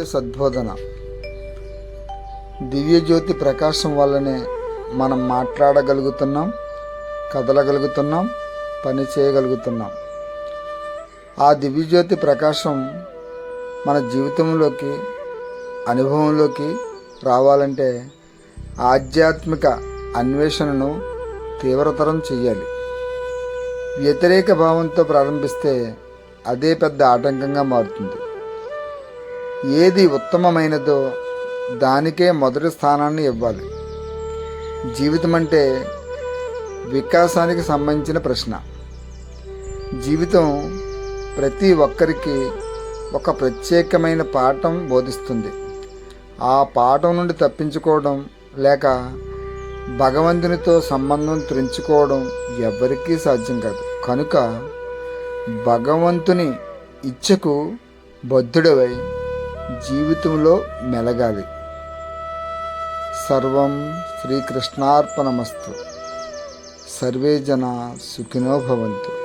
సద్బోధన. దివ్యజ్యోతి ప్రకాశం వల్లనే మనం మాట్లాడగలుగుతున్నాం, కదలగలుగుతున్నాం, పని చేయగలుగుతున్నాం. ఆ దివ్యజ్యోతి ప్రకాశం మన జీవితంలోకి, అనుభవంలోకి రావాలంటే ఆధ్యాత్మిక అన్వేషణను తీవ్రతరం చేయాలి. వ్యతిరేక భావంతో ప్రారంభిస్తే అదే పెద్ద ఆటంకంగా మారుతుంది. ఏది ఉత్తమమైనదో దానికే మొదటి స్థానాన్ని ఇవ్వాలి. జీవితం అంటే వికాసానికి సంబంధించిన ప్రశ్న. జీవితం ప్రతి ఒక్కరికి ఒక ప్రత్యేకమైన పాఠం బోధిస్తుంది. ఆ పాఠం నుండి తప్పించుకోవడం లేక భగవంతునితో సంబంధం త్రెంచుకోవడం ఎవ్వరికీ సాధ్యం కాదు. కనుక భగవంతుని ఇచ్ఛకు బద్ధుడవై జీవితంలో మెలగాలి. సర్వం శ్రీకృష్ణార్పణమస్తు. సర్వే జనా సుఖినో భవంతు.